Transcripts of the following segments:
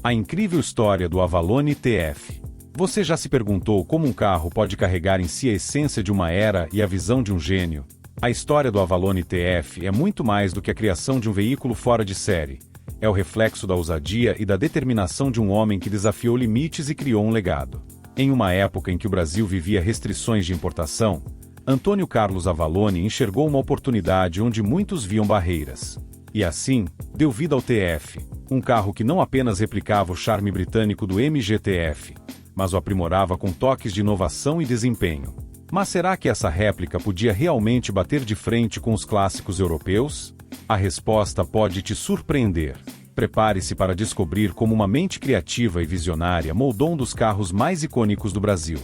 A incrível história do Avalone TF. Você já se perguntou como um carro pode carregar em si a essência de uma era e a visão de um gênio? A história do Avalone TF é muito mais do que a criação de um veículo fora de série. É o reflexo da ousadia e da determinação de um homem que desafiou limites e criou um legado. Em uma época em que o Brasil vivia restrições de importação, Antônio Carlos Avalone enxergou uma oportunidade onde muitos viam barreiras. E assim, deu vida ao TF, um carro que não apenas replicava o charme britânico do MGTF, mas o aprimorava com toques de inovação e desempenho. Mas será que essa réplica podia realmente bater de frente com os clássicos europeus? A resposta pode te surpreender. Prepare-se para descobrir como uma mente criativa e visionária moldou um dos carros mais icônicos do Brasil.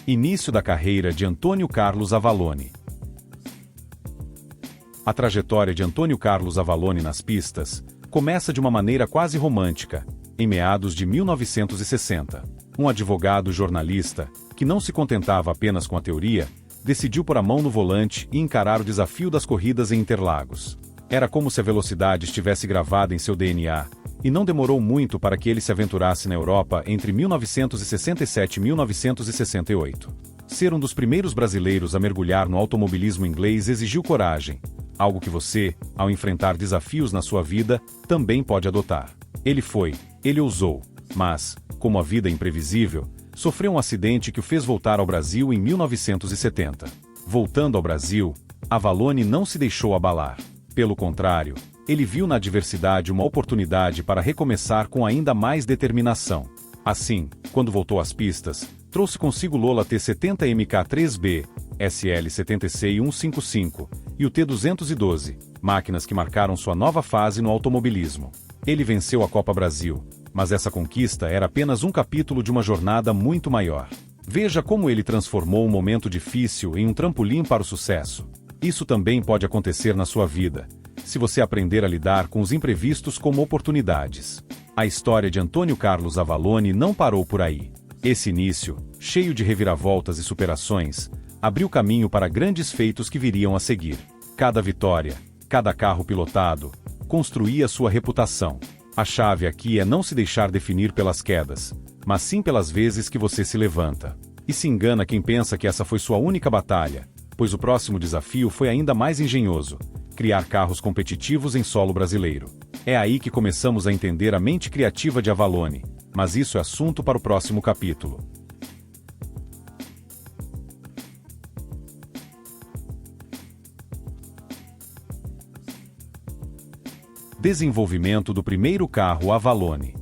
Início da carreira de Antônio Carlos Avalone. A trajetória de Antônio Carlos Avalone nas pistas começa de uma maneira quase romântica, em meados de 1960. Um advogado jornalista, que não se contentava apenas com a teoria, decidiu pôr a mão no volante e encarar o desafio das corridas em Interlagos. Era como se a velocidade estivesse gravada em seu DNA, e não demorou muito para que ele se aventurasse na Europa entre 1967 e 1968. Ser um dos primeiros brasileiros a mergulhar no automobilismo inglês exigiu coragem, algo que você, ao enfrentar desafios na sua vida, também pode adotar. Ele ousou, mas, como a vida é imprevisível, sofreu um acidente que o fez voltar ao Brasil em 1970. Voltando ao Brasil, Avalone não se deixou abalar. Pelo contrário, ele viu na adversidade uma oportunidade para recomeçar com ainda mais determinação. Assim, quando voltou às pistas, trouxe consigo o Lola T70 MK3B, SL76 155 e o T212, máquinas que marcaram sua nova fase no automobilismo. Ele venceu a Copa Brasil, mas essa conquista era apenas um capítulo de uma jornada muito maior. Veja como ele transformou um momento difícil em um trampolim para o sucesso. Isso também pode acontecer na sua vida, se você aprender a lidar com os imprevistos como oportunidades. A história de Antônio Carlos Avalone não parou por aí. Esse início, cheio de reviravoltas e superações, abriu caminho para grandes feitos que viriam a seguir. Cada vitória, cada carro pilotado, construía sua reputação. A chave aqui é não se deixar definir pelas quedas, mas sim pelas vezes que você se levanta. E se engana quem pensa que essa foi sua única batalha, pois o próximo desafio foi ainda mais engenhoso: criar carros competitivos em solo brasileiro. É aí que começamos a entender a mente criativa de Avalone, mas isso é assunto para o próximo capítulo. Desenvolvimento do primeiro carro Avalone.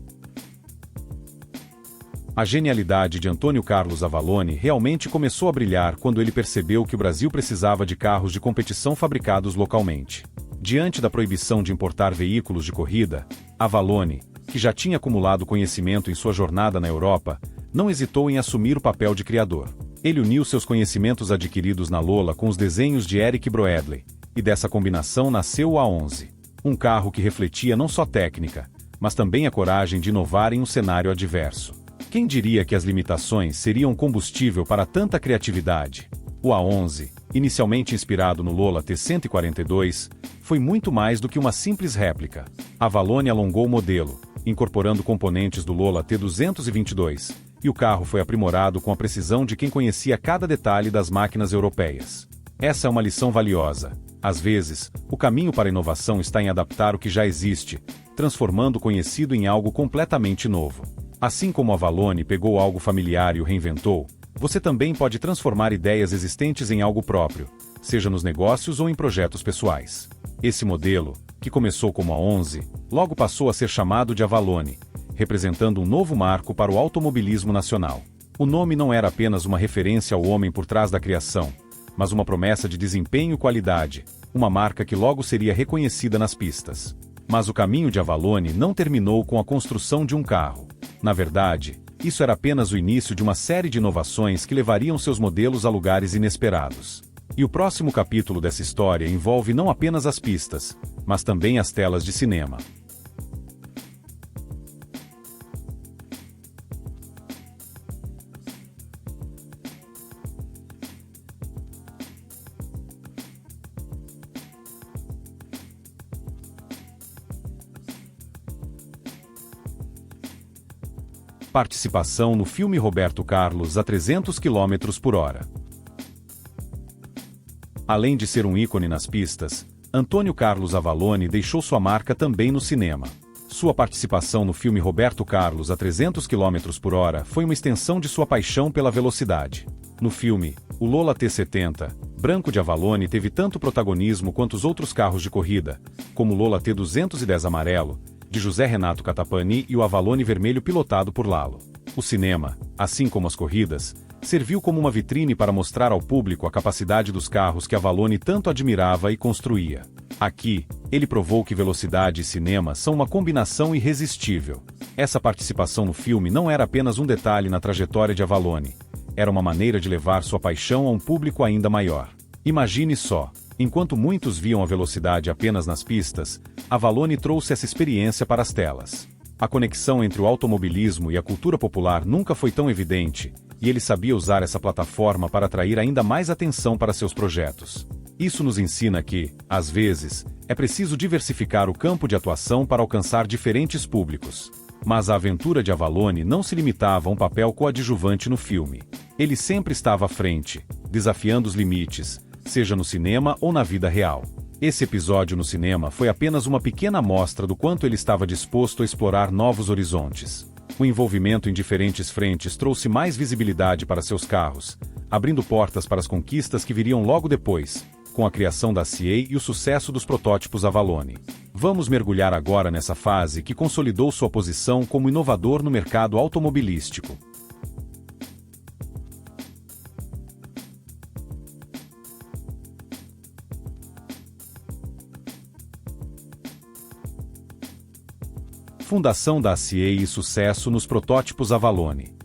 A genialidade de Antônio Carlos Avalone realmente começou a brilhar quando ele percebeu que o Brasil precisava de carros de competição fabricados localmente. Diante da proibição de importar veículos de corrida, Avalone, que já tinha acumulado conhecimento em sua jornada na Europa, não hesitou em assumir o papel de criador. Ele uniu seus conhecimentos adquiridos na Lola com os desenhos de Eric Broedley, e dessa combinação nasceu o A11. Um carro que refletia não só técnica, mas também a coragem de inovar em um cenário adverso. Quem diria que as limitações seriam combustível para tanta criatividade? O A11, inicialmente inspirado no Lola T142, foi muito mais do que uma simples réplica. Avalone alongou o modelo, incorporando componentes do Lola T222, e o carro foi aprimorado com a precisão de quem conhecia cada detalhe das máquinas europeias. Essa é uma lição valiosa. Às vezes, o caminho para a inovação está em adaptar o que já existe, transformando o conhecido em algo completamente novo. Assim como Avalone pegou algo familiar e o reinventou, você também pode transformar ideias existentes em algo próprio, seja nos negócios ou em projetos pessoais. Esse modelo, que começou como A11, logo passou a ser chamado de Avalone, representando um novo marco para o automobilismo nacional. O nome não era apenas uma referência ao homem por trás da criação, mas uma promessa de desempenho e qualidade, uma marca que logo seria reconhecida nas pistas. Mas o caminho de Avalone não terminou com a construção de um carro. Na verdade, isso era apenas o início de uma série de inovações que levariam seus modelos a lugares inesperados. E o próximo capítulo dessa história envolve não apenas as pistas, mas também as telas de cinema. Participação no filme Roberto Carlos a 300 km por hora. Além de ser um ícone nas pistas, Antônio Carlos Avallone deixou sua marca também no cinema. Sua participação no filme Roberto Carlos a 300 km por hora foi uma extensão de sua paixão pela velocidade. No filme, o Lola T70, branco de Avallone teve tanto protagonismo quanto os outros carros de corrida, como o Lola T210 amarelo, de José Renato Catapani e o Avallone vermelho pilotado por Lalo. O cinema, assim como as corridas, serviu como uma vitrine para mostrar ao público a capacidade dos carros que Avallone tanto admirava e construía. Aqui, ele provou que velocidade e cinema são uma combinação irresistível. Essa participação no filme não era apenas um detalhe na trajetória de Avallone, era uma maneira de levar sua paixão a um público ainda maior. Imagine só, enquanto muitos viam a velocidade apenas nas pistas, Avallone trouxe essa experiência para as telas. A conexão entre o automobilismo e a cultura popular nunca foi tão evidente, e ele sabia usar essa plataforma para atrair ainda mais atenção para seus projetos. Isso nos ensina que, às vezes, é preciso diversificar o campo de atuação para alcançar diferentes públicos. Mas a aventura de Avallone não se limitava a um papel coadjuvante no filme. Ele sempre estava à frente, desafiando os limites, seja no cinema ou na vida real. Esse episódio no cinema foi apenas uma pequena amostra do quanto ele estava disposto a explorar novos horizontes. O envolvimento em diferentes frentes trouxe mais visibilidade para seus carros, abrindo portas para as conquistas que viriam logo depois, com a criação da CIEI e o sucesso dos protótipos Avallone. Vamos mergulhar agora nessa fase que consolidou sua posição como inovador no mercado automobilístico. Fundação da CIEI e sucesso nos protótipos Avallone.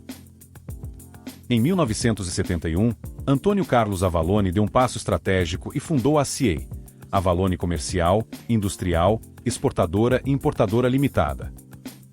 Em 1971, Antônio Carlos Avallone deu um passo estratégico e fundou a CIEI, Avallone Comercial, Industrial, Exportadora e Importadora Limitada.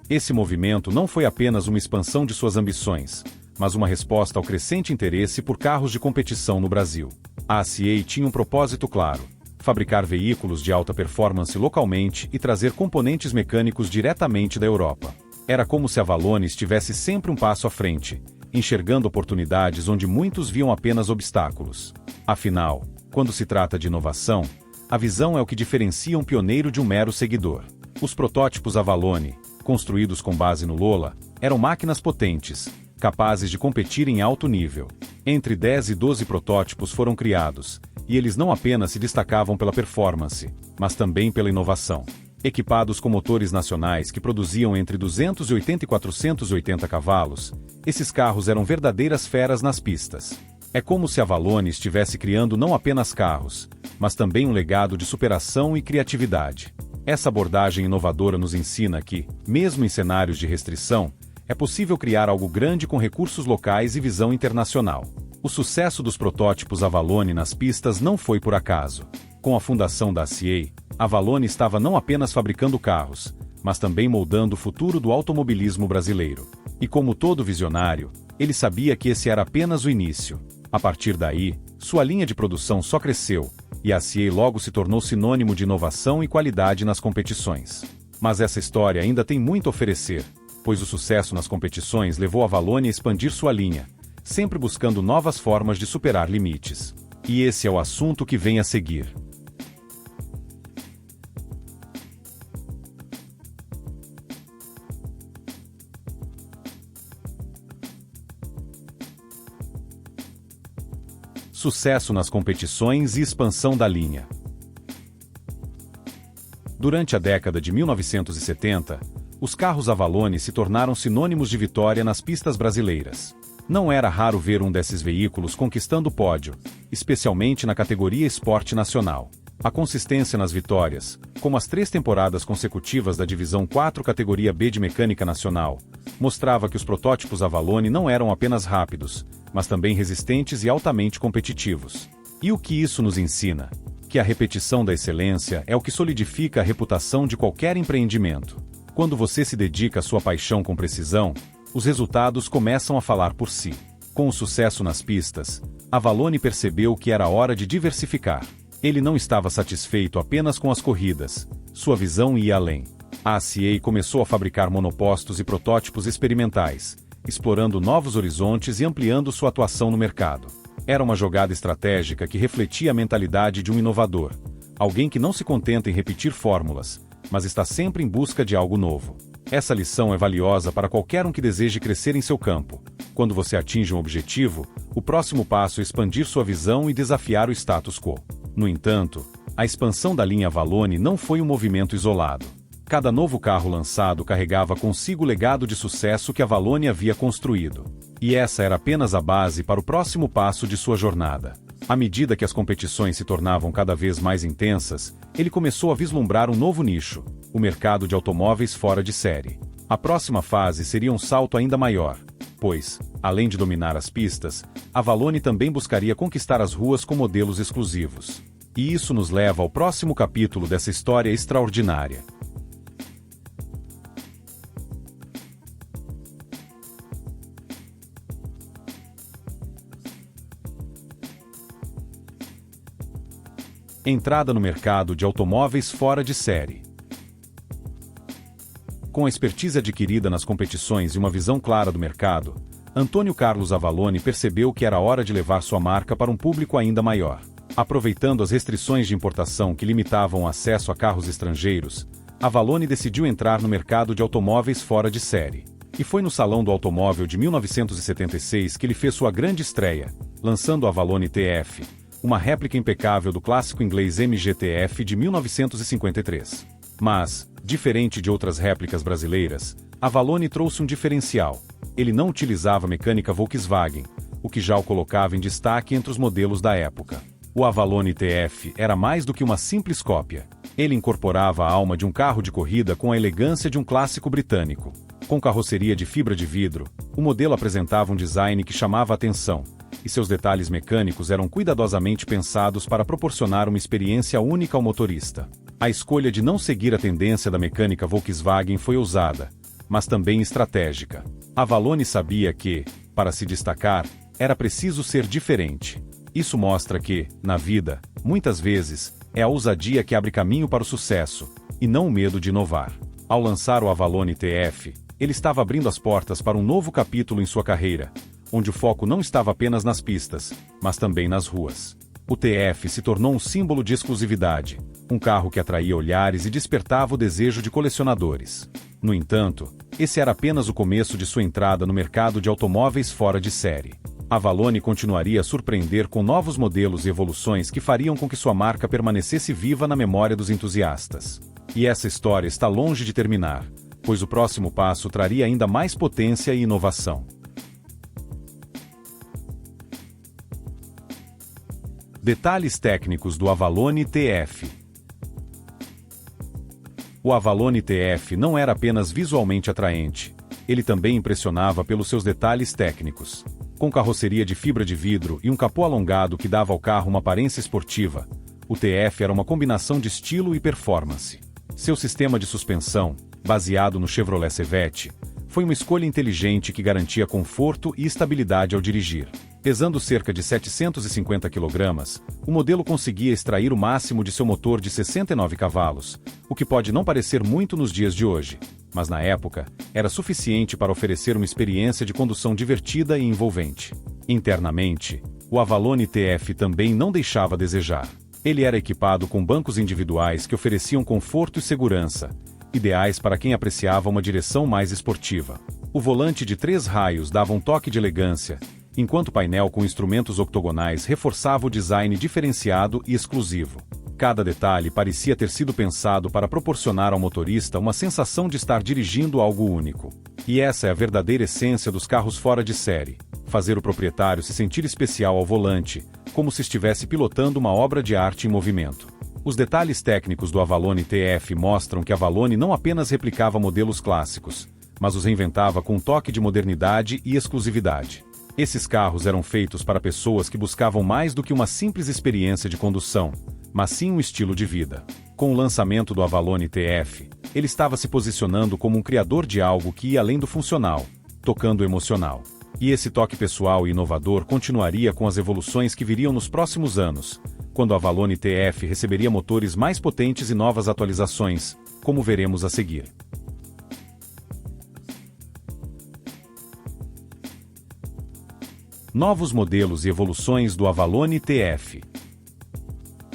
Esse movimento não foi apenas uma expansão de suas ambições, mas uma resposta ao crescente interesse por carros de competição no Brasil. A CIEI tinha um propósito claro: fabricar veículos de alta performance localmente e trazer componentes mecânicos diretamente da Europa. Era como se a Avallone estivesse sempre um passo à frente, enxergando oportunidades onde muitos viam apenas obstáculos. Afinal, quando se trata de inovação, a visão é o que diferencia um pioneiro de um mero seguidor. Os protótipos Avallone, construídos com base no Lola, eram máquinas potentes, capazes de competir em alto nível. Entre 10 e 12 protótipos foram criados, e eles não apenas se destacavam pela performance, mas também pela inovação. Equipados com motores nacionais que produziam entre 280 e 480 cavalos, esses carros eram verdadeiras feras nas pistas. É como se a Avallone estivesse criando não apenas carros, mas também um legado de superação e criatividade. Essa abordagem inovadora nos ensina que, mesmo em cenários de restrição, é possível criar algo grande com recursos locais e visão internacional. O sucesso dos protótipos Avallone nas pistas não foi por acaso. Com a fundação da CIEI, Avallone estava não apenas fabricando carros, mas também moldando o futuro do automobilismo brasileiro. E como todo visionário, ele sabia que esse era apenas o início. A partir daí, sua linha de produção só cresceu, e a CIEI logo se tornou sinônimo de inovação e qualidade nas competições. Mas essa história ainda tem muito a oferecer, pois o sucesso nas competições levou a Avallone a expandir sua linha, sempre buscando novas formas de superar limites. E esse é o assunto que vem a seguir. Sucesso nas competições e expansão da linha. Durante a década de 1970, os carros Avallone se tornaram sinônimos de vitória nas pistas brasileiras. Não era raro ver um desses veículos conquistando o pódio, especialmente na categoria esporte nacional. A consistência nas vitórias, como as 3 temporadas consecutivas da Divisão 4 categoria B de Mecânica Nacional, mostrava que os protótipos Avallone não eram apenas rápidos, mas também resistentes e altamente competitivos. E o que isso nos ensina? Que a repetição da excelência é o que solidifica a reputação de qualquer empreendimento. Quando você se dedica à sua paixão com precisão, os resultados começam a falar por si. Com o sucesso nas pistas, Avallone percebeu que era hora de diversificar. Ele não estava satisfeito apenas com as corridas, sua visão ia além. A CIEI começou a fabricar monopostos e protótipos experimentais, explorando novos horizontes e ampliando sua atuação no mercado. Era uma jogada estratégica que refletia a mentalidade de um inovador, alguém que não se contenta em repetir fórmulas, mas está sempre em busca de algo novo. Essa lição é valiosa para qualquer um que deseje crescer em seu campo. Quando você atinge um objetivo, o próximo passo é expandir sua visão e desafiar o status quo. No entanto, a expansão da linha Avalone não foi um movimento isolado. Cada novo carro lançado carregava consigo o legado de sucesso que a Avalone havia construído. E essa era apenas a base para o próximo passo de sua jornada. À medida que as competições se tornavam cada vez mais intensas, ele começou a vislumbrar um novo nicho, o mercado de automóveis fora de série. A próxima fase seria um salto ainda maior, pois, além de dominar as pistas, a Avalone também buscaria conquistar as ruas com modelos exclusivos. E isso nos leva ao próximo capítulo dessa história extraordinária. Entrada no mercado de automóveis fora de série. Com a expertise adquirida nas competições e uma visão clara do mercado, Antônio Carlos Avalone percebeu que era hora de levar sua marca para um público ainda maior. Aproveitando as restrições de importação que limitavam o acesso a carros estrangeiros, Avalone decidiu entrar no mercado de automóveis fora de série. E foi no Salão do Automóvel de 1976 que ele fez sua grande estreia, lançando o Avalone TF, uma réplica impecável do clássico inglês MG-TF de 1953. Mas, diferente de outras réplicas brasileiras, a Avalone trouxe um diferencial. Ele não utilizava mecânica Volkswagen, o que já o colocava em destaque entre os modelos da época. O Avalone TF era mais do que uma simples cópia. Ele incorporava a alma de um carro de corrida com a elegância de um clássico britânico. Com carroceria de fibra de vidro, o modelo apresentava um design que chamava a atenção, e seus detalhes mecânicos eram cuidadosamente pensados para proporcionar uma experiência única ao motorista. A escolha de não seguir a tendência da mecânica Volkswagen foi ousada, mas também estratégica. A Avalone sabia que, para se destacar, era preciso ser diferente. Isso mostra que, na vida, muitas vezes, é a ousadia que abre caminho para o sucesso, e não o medo de inovar. Ao lançar o Avalone TF, ele estava abrindo as portas para um novo capítulo em sua carreira, onde o foco não estava apenas nas pistas, mas também nas ruas. O TF se tornou um símbolo de exclusividade, um carro que atraía olhares e despertava o desejo de colecionadores. No entanto, esse era apenas o começo de sua entrada no mercado de automóveis fora de série. A Avalone continuaria a surpreender com novos modelos e evoluções que fariam com que sua marca permanecesse viva na memória dos entusiastas. E essa história está longe de terminar, pois o próximo passo traria ainda mais potência e inovação. Detalhes técnicos do Avalone TF. O Avalone TF não era apenas visualmente atraente, ele também impressionava pelos seus detalhes técnicos. Com carroceria de fibra de vidro e um capô alongado que dava ao carro uma aparência esportiva, o TF era uma combinação de estilo e performance. Seu sistema de suspensão, baseado no Chevrolet Chevette, foi uma escolha inteligente que garantia conforto e estabilidade ao dirigir. Pesando cerca de 750 kg, o modelo conseguia extrair o máximo de seu motor de 69 cavalos, o que pode não parecer muito nos dias de hoje, mas na época, era suficiente para oferecer uma experiência de condução divertida e envolvente. Internamente, o Avalone TF também não deixava a desejar. Ele era equipado com bancos individuais que ofereciam conforto e segurança, ideais para quem apreciava uma direção mais esportiva. O volante de 3 raios dava um toque de elegância, enquanto o painel com instrumentos octogonais reforçava o design diferenciado e exclusivo. Cada detalhe parecia ter sido pensado para proporcionar ao motorista uma sensação de estar dirigindo algo único. E essa é a verdadeira essência dos carros fora de série: fazer o proprietário se sentir especial ao volante, como se estivesse pilotando uma obra de arte em movimento. Os detalhes técnicos do Avalone TF mostram que a Avalone não apenas replicava modelos clássicos, mas os reinventava com um toque de modernidade e exclusividade. Esses carros eram feitos para pessoas que buscavam mais do que uma simples experiência de condução, mas sim um estilo de vida. Com o lançamento do Avalone TF, ele estava se posicionando como um criador de algo que ia além do funcional, tocando o emocional. E esse toque pessoal e inovador continuaria com as evoluções que viriam nos próximos anos, quando o Avalone TF receberia motores mais potentes e novas atualizações, como veremos a seguir. Novos modelos e evoluções do Avalone TF.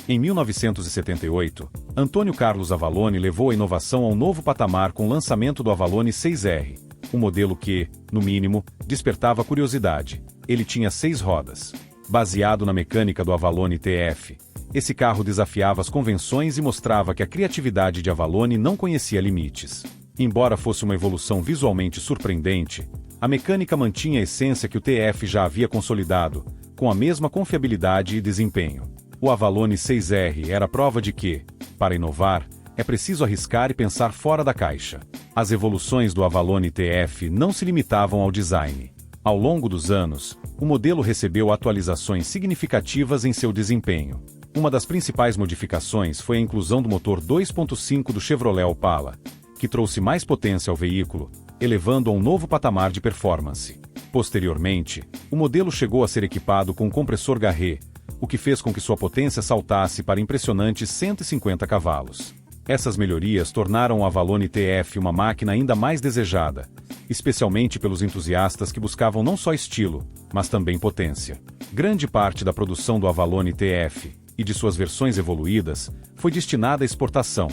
Em 1978, Antônio Carlos Avalone levou a inovação a um novo patamar com o lançamento do Avalone 6R, um modelo que, no mínimo, despertava curiosidade. Ele tinha 6 rodas. Baseado na mecânica do Avalone TF, esse carro desafiava as convenções e mostrava que a criatividade de Avalone não conhecia limites. Embora fosse uma evolução visualmente surpreendente, a mecânica mantinha a essência que o TF já havia consolidado, com a mesma confiabilidade e desempenho. O Avalone 6R era a prova de que, para inovar, é preciso arriscar e pensar fora da caixa. As evoluções do Avalone TF não se limitavam ao design. Ao longo dos anos, o modelo recebeu atualizações significativas em seu desempenho. Uma das principais modificações foi a inclusão do motor 2.5 do Chevrolet Opala, que trouxe mais potência ao veículo, elevando a um novo patamar de performance. Posteriormente, o modelo chegou a ser equipado com um compressor Garrett, o que fez com que sua potência saltasse para impressionantes 150 cavalos. Essas melhorias tornaram o Avalone TF uma máquina ainda mais desejada, especialmente pelos entusiastas que buscavam não só estilo, mas também potência. Grande parte da produção do Avalone TF, e de suas versões evoluídas, foi destinada à exportação,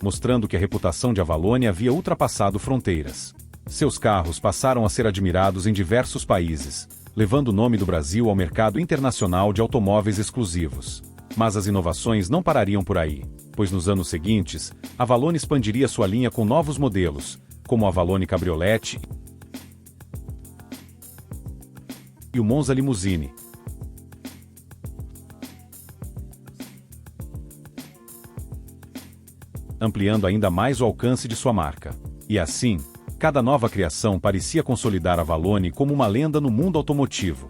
mostrando que a reputação de Avalone havia ultrapassado fronteiras. Seus carros passaram a ser admirados em diversos países, levando o nome do Brasil ao mercado internacional de automóveis exclusivos. Mas as inovações não parariam por aí, pois nos anos seguintes, a Avalone expandiria sua linha com novos modelos, como o Avalone Cabriolet e o Monza Limousine, ampliando ainda mais o alcance de sua marca. E assim, cada nova criação parecia consolidar a Avalone como uma lenda no mundo automotivo.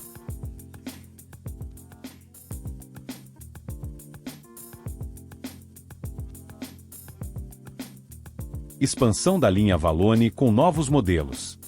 Expansão da linha Avalone com novos modelos.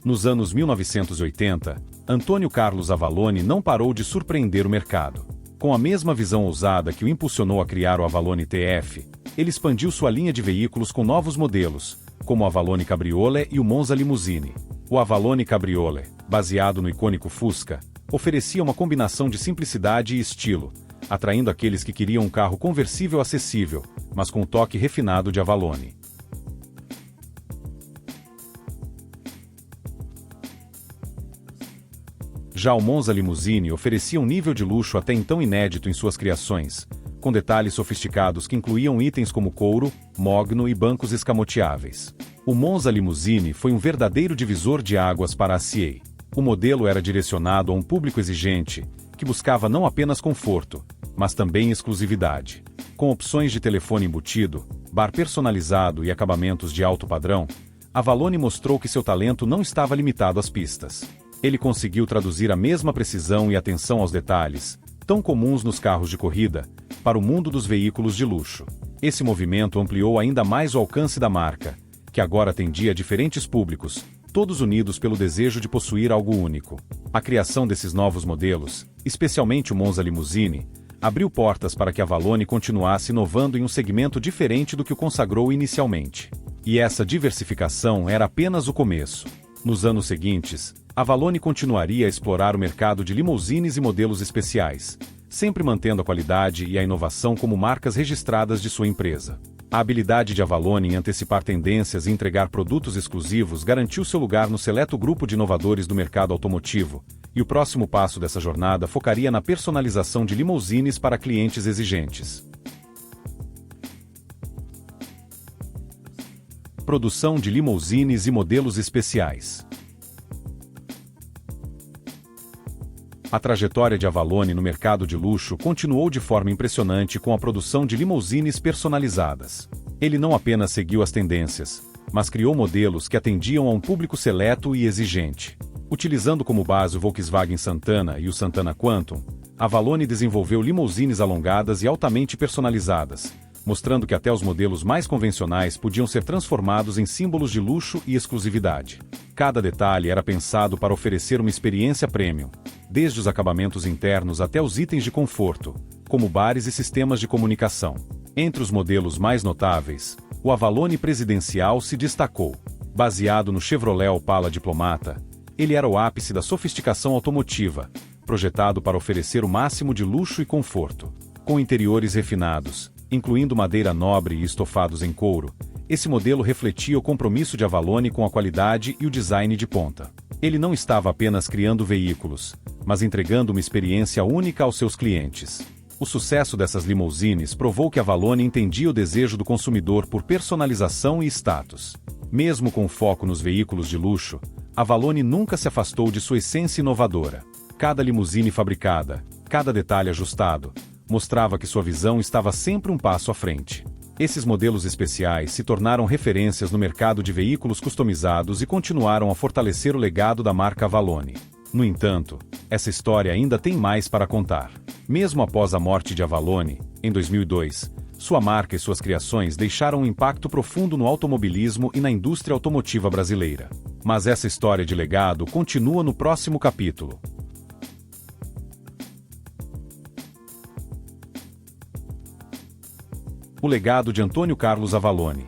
Nos anos 1980, Antônio Carlos Avalone não parou de surpreender o mercado. Com a mesma visão ousada que o impulsionou a criar o Avalone TF, ele expandiu sua linha de veículos com novos modelos, como o Avalone Cabriolet e o Monza Limousine. O Avalone Cabriolet, baseado no icônico Fusca, oferecia uma combinação de simplicidade e estilo, atraindo aqueles que queriam um carro conversível acessível, mas com o toque refinado de Avalone. Já o Monza Limousine oferecia um nível de luxo até então inédito em suas criações, com detalhes sofisticados que incluíam itens como couro, mogno e bancos escamoteáveis. O Monza Limousine foi um verdadeiro divisor de águas para a CA. O modelo era direcionado a um público exigente, que buscava não apenas conforto, mas também exclusividade. Com opções de telefone embutido, bar personalizado e acabamentos de alto padrão, a Avalone mostrou que seu talento não estava limitado às pistas. Ele conseguiu traduzir a mesma precisão e atenção aos detalhes, tão comuns nos carros de corrida, para o mundo dos veículos de luxo. Esse movimento ampliou ainda mais o alcance da marca, que agora atendia diferentes públicos, todos unidos pelo desejo de possuir algo único. A criação desses novos modelos, especialmente o Monza Limousine, abriu portas para que a Avalone continuasse inovando em um segmento diferente do que o consagrou inicialmente. E essa diversificação era apenas o começo. Nos anos seguintes, a Avalone continuaria a explorar o mercado de limousines e modelos especiais, sempre mantendo a qualidade e a inovação como marcas registradas de sua empresa. A habilidade de Avalone em antecipar tendências e entregar produtos exclusivos garantiu seu lugar no seleto grupo de inovadores do mercado automotivo, e o próximo passo dessa jornada focaria na personalização de limousines para clientes exigentes. Produção de limousines e modelos especiais. A trajetória de Avalone no mercado de luxo continuou de forma impressionante com a produção de limousines personalizadas. Ele não apenas seguiu as tendências, mas criou modelos que atendiam a um público seleto e exigente. Utilizando como base o Volkswagen Santana e o Santana Quantum, a Avalone desenvolveu limousines alongadas e altamente personalizadas, mostrando que até os modelos mais convencionais podiam ser transformados em símbolos de luxo e exclusividade. Cada detalhe era pensado para oferecer uma experiência premium, desde os acabamentos internos até os itens de conforto, como bares e sistemas de comunicação. Entre os modelos mais notáveis, o Avalone Presidencial se destacou. Baseado no Chevrolet Opala Diplomata, Ele era o ápice da sofisticação automotiva, projetado para oferecer o máximo de luxo e conforto. Com interiores refinados, incluindo madeira nobre e estofados em couro, esse modelo refletia o compromisso de Avalone com a qualidade e o design de ponta. Ele não estava apenas criando veículos, mas entregando uma experiência única aos seus clientes. O sucesso dessas limousines provou que a Avalone entendia o desejo do consumidor por personalização e status. Mesmo com foco nos veículos de luxo, a Avalone nunca se afastou de sua essência inovadora. Cada limusine fabricada, cada detalhe ajustado, mostrava que sua visão estava sempre um passo à frente. Esses modelos especiais se tornaram referências no mercado de veículos customizados e continuaram a fortalecer o legado da marca Avalone. No entanto, essa história ainda tem mais para contar. Mesmo após a morte de Avalone, em 2002, sua marca e suas criações deixaram um impacto profundo no automobilismo e na indústria automotiva brasileira. Mas essa história de legado continua no próximo capítulo. O legado de Antônio Carlos Avalone.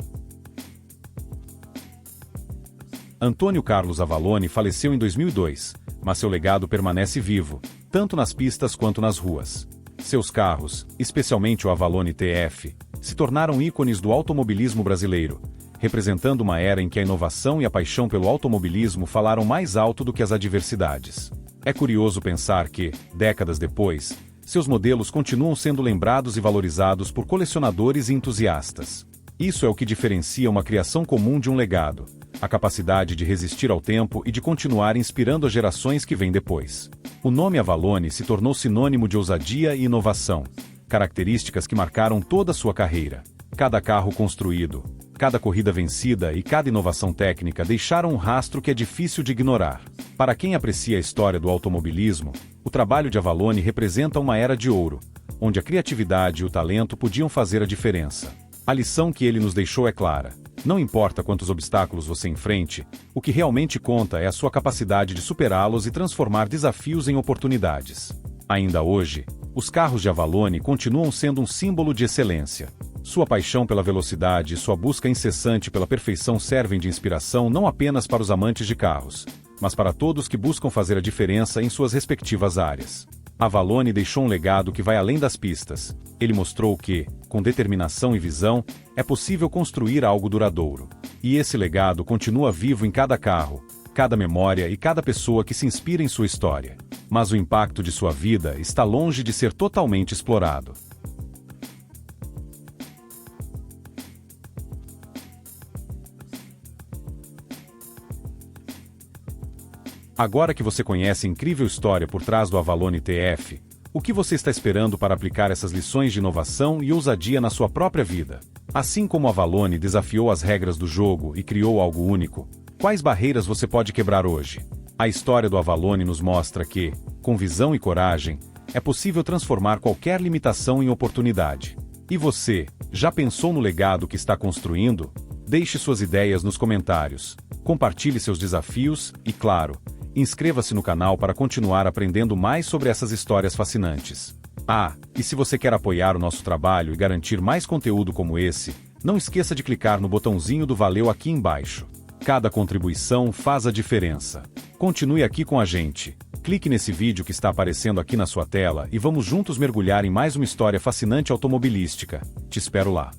Antônio Carlos Avalone faleceu em 2002, mas seu legado permanece vivo, tanto nas pistas quanto nas ruas. Seus carros, especialmente o Avalone TF, se tornaram ícones do automobilismo brasileiro, representando uma era em que a inovação e a paixão pelo automobilismo falaram mais alto do que as adversidades. É curioso pensar que, décadas depois, seus modelos continuam sendo lembrados e valorizados por colecionadores e entusiastas. Isso é o que diferencia uma criação comum de um legado: a capacidade de resistir ao tempo e de continuar inspirando as gerações que vêm depois. O nome Avalone se tornou sinônimo de ousadia e inovação, características que marcaram toda a sua carreira. Cada carro construído, cada corrida vencida e cada inovação técnica deixaram um rastro que é difícil de ignorar. Para quem aprecia a história do automobilismo, o trabalho de Avalone representa uma era de ouro, onde a criatividade e o talento podiam fazer a diferença. A lição que ele nos deixou é clara: não importa quantos obstáculos você enfrente, o que realmente conta é a sua capacidade de superá-los e transformar desafios em oportunidades. Ainda hoje, os carros de Avalone continuam sendo um símbolo de excelência. Sua paixão pela velocidade e sua busca incessante pela perfeição servem de inspiração não apenas para os amantes de carros, mas para todos que buscam fazer a diferença em suas respectivas áreas. Avalone deixou um legado que vai além das pistas. Ele mostrou que, com determinação e visão, é possível construir algo duradouro. E esse legado continua vivo em cada carro, cada memória e cada pessoa que se inspira em sua história. Mas o impacto de sua vida está longe de ser totalmente explorado. Agora que você conhece a incrível história por trás do Avalone TF, o que você está esperando para aplicar essas lições de inovação e ousadia na sua própria vida? Assim como a Avalone desafiou as regras do jogo e criou algo único, quais barreiras você pode quebrar hoje? A história do Avalone nos mostra que, com visão e coragem, é possível transformar qualquer limitação em oportunidade. E você, já pensou no legado que está construindo? Deixe suas ideias nos comentários, compartilhe seus desafios e, claro, inscreva-se no canal para continuar aprendendo mais sobre essas histórias fascinantes. E se você quer apoiar o nosso trabalho e garantir mais conteúdo como esse, não esqueça de clicar no botãozinho do Valeu aqui embaixo. Cada contribuição faz a diferença. Continue aqui com a gente. Clique nesse vídeo que está aparecendo aqui na sua tela e vamos juntos mergulhar em mais uma história fascinante automobilística. Te espero lá.